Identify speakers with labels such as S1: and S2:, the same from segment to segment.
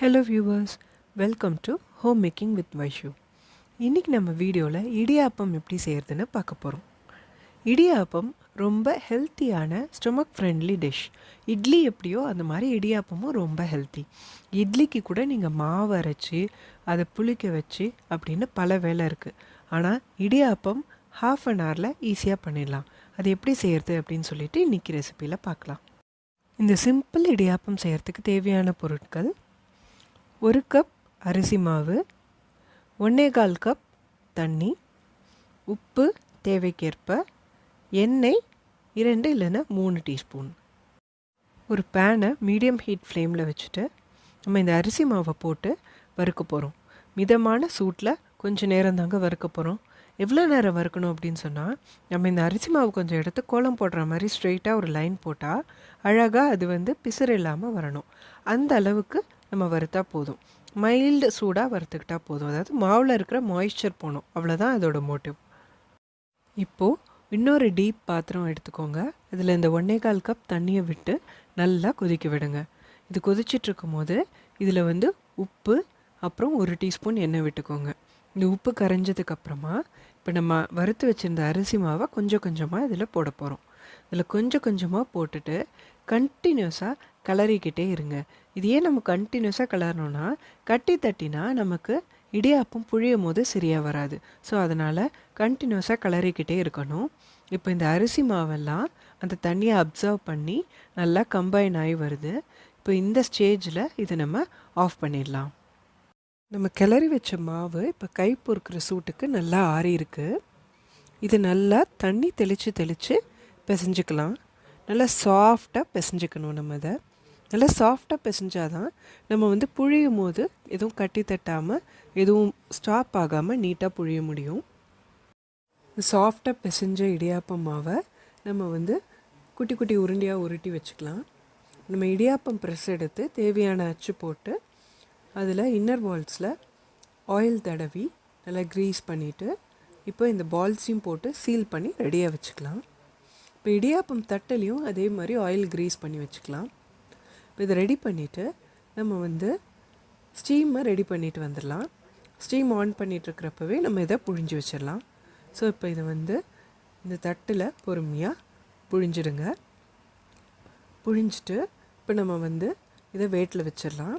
S1: Hello viewers, welcome to Homemaking with Vaishoo. இன்றைக்கி நம்ம வீடியோவில் இடியாப்பம் எப்படி செய்கிறதுன்னு பார்க்க போகிறோம். இடியாப்பம் ரொம்ப ஹெல்த்தியான ஸ்டொமக் ஃப்ரெண்ட்லி டிஷ். இட்லி எப்படியோ அந்த மாதிரி இடியாப்பமும் ரொம்ப ஹெல்த்தி. இட்லிக்கு கூட நீங்கள் மாவு அரைச்சி அதை புளிக்க வச்சு அப்படின்னு பல வேலை இருக்குது. ஆனால் இடியாப்பம் ½ அன் ஹவரில் ஈஸியாக பண்ணிடலாம். அது எப்படி செய்கிறது அப்படின்னு சொல்லிட்டு இன்றைக்கி ரெசிப்பியில் பார்க்கலாம். இந்த சிம்பிள் இடியாப்பம் செய்கிறதுக்கு தேவையான பொருட்கள்: 1 கப் அரிசி மாவு, 1.25 கப் தண்ணி, உப்பு தேவைக்கேற்ப, எண்ணெய் 2 இல்லைன்னா 3 டீஸ்பூன். ஒரு பேனை மீடியம் ஹீட் ஃப்ளேமில் வச்சுட்டு நம்ம இந்த அரிசி மாவை போட்டு வறுக்க போகிறோம். மிதமான சூட்டில் கொஞ்சம் நேரம் தாங்க வறுக்க போகிறோம். எவ்வளோ நேரம் வறுக்கணும் அப்படின்னு சொன்னால், நம்ம இந்த அரிசி மாவு கொஞ்சம் எடுத்து கோலம் போடுற மாதிரி ஸ்ட்ரெயிட்டாக ஒரு லைன் போட்டால் அழகாக அது பிசுறு இல்லாமல் வரணும். அந்த அளவுக்கு நம்ம வறுத்தா போதும். மைல்டு சூடாக வறுத்துக்கிட்டால் போதும். அதாவது மாவில் இருக்கிற மாய்ஸ்சர் போகணும், அவ்வளோதான் அதோட மோட்டிவ். இப்போது இன்னொரு டீப் பாத்திரம் எடுத்துக்கோங்க. அதில் இந்த 1.25 கப் தண்ணியை விட்டு நல்லா கொதிக்க விடுங்க. இது கொதிச்சிட்ருக்கும் போது இதில் உப்பு, அப்புறம் 1 டீஸ்பூன் எண்ணெய் விட்டுக்கோங்க. இந்த உப்பு கரைஞ்சதுக்கப்புறமா இப்போ நம்ம வறுத்து வச்சுருந்த அரிசி மாவை கொஞ்சம் கொஞ்சமாக இதில் போட போகிறோம். இதில் கொஞ்சம் கொஞ்சமாக போட்டுட்டு கண்டினியூஸாக கிளறிக்கிட்டே இருங்க. இது ஏன் நம்ம கண்டினியூஸாக கிளறணுன்னா, கட்டி தட்டினா நமக்கு இடியாப்பம் புழியும் போது சரியாக வராது. ஸோ அதனால் கண்டினியூஸாக கிளறிக்கிட்டே இருக்கணும். இப்போ இந்த அரிசி மாவெல்லாம் அந்த தண்ணியை அப்சர்வ் பண்ணி நல்லா கம்பைன் ஆகி வருது. இப்போ இந்த ஸ்டேஜில் இதை நம்ம ஆஃப் பண்ணிடலாம். நம்ம கிளறி வச்ச மாவு இப்போ கை பொறுக்கிற சூட்டுக்கு நல்லா ஆறி இருக்குது. இது நல்லா தண்ணி தெளித்து பிசைஞ்சிக்கலாம். நல்லா சாஃப்டாக பிசைஞ்சிக்கணும். நம்ம இதை நல்லா சாஃப்டாக பிசைஞ்சாதான் நம்ம புழியும் போது எதுவும் கட்டி தட்டாமல் எதுவும் ஸ்டாப் ஆகாமல் நீட்டாக புழிய முடியும். சாஃப்டாக பிசைஞ்ச இடியாப்பம் மாவை நம்ம குட்டி குட்டி உருண்டையாக உருட்டி வச்சுக்கலாம். நம்ம இடியாப்பம் ப்ரெஸ் எடுத்து தேவையான அச்சு போட்டு அதில் இன்னர் பால்ஸில் ஆயில் தடவி நல்லா க்ரீஸ் பண்ணிவிட்டு இப்போ இந்த பால்ஸையும் போட்டு சீல் பண்ணி ரெடியாக வச்சுக்கலாம். இப்போ இடியாப்பம் தட்டலையும் அதே மாதிரி ஆயில் க்ரீஸ் பண்ணி வச்சுக்கலாம். இப்போ இதை ரெடி பண்ணிவிட்டு நம்ம ஸ்டீமை ரெடி பண்ணிட்டு வந்துடலாம். ஸ்டீம் ஆன் பண்ணிகிட்ருக்கிறப்பவே நம்ம இதை புழிஞ்சு வச்சிடலாம். ஸோ இப்போ இதை இந்த தட்டில் பொறுமையாக புழிஞ்சிடுங்க. புழிஞ்சிட்டு இப்போ நம்ம இதை வெயிட்டில் வச்சிடலாம்.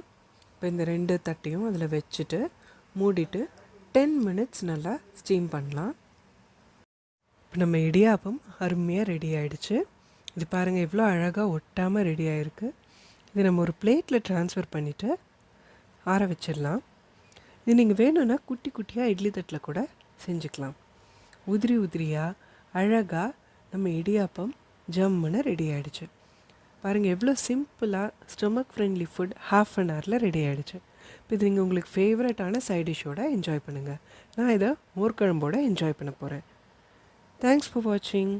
S1: இப்போ இந்த 2 தட்டையும் அதில் வச்சுட்டு மூடிட்டு 10 மினிட்ஸ் நல்லா ஸ்டீம் பண்ணலாம். இப்போ நம்ம இடியாப்பம் அருமையாக ரெடி ஆகிடுச்சு. இது பாருங்கள், எவ்வளோ அழகாக ஒட்டாமல் ரெடி ஆகிருக்கு. இது நம்ம ஒரு பிளேட்டில் ட்ரான்ஸ்ஃபர் பண்ணிவிட்டு ஆற வச்சிடலாம். இது நீங்கள் வேணும்னா குட்டி குட்டியாக இட்லி தட்டில் கூட செஞ்சுக்கலாம். உதிரி உதிரியாக அழகாக நம்ம இடியாப்பம் ஜம்முன்னு ரெடி ஆகிடுச்சு. பாருங்கள், எவ்வளோ சிம்பிளாக ஸ்டொமக் ஃப்ரெண்ட்லி ஃபுட் ½ அன் ஹவரில் ரெடி ஆகிடுச்சு. இப்போ இது நீங்கள் உங்களுக்கு ஃபேவரட்டான சைட் டிஷ்ஷோடு என்ஜாய் பண்ணுங்கள். நான் இதை மோர்க்குழம்போடு என்ஜாய் பண்ண போகிறேன். தேங்க்ஸ் ஃபார் வாட்சிங்.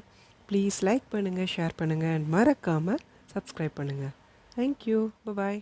S1: ப்ளீஸ் லைக் பண்ணுங்கள், ஷேர் பண்ணுங்கள் அண்ட் மறக்காமல் சப்ஸ்கிரைப் பண்ணுங்கள். தேங்க்யூ. பாய்.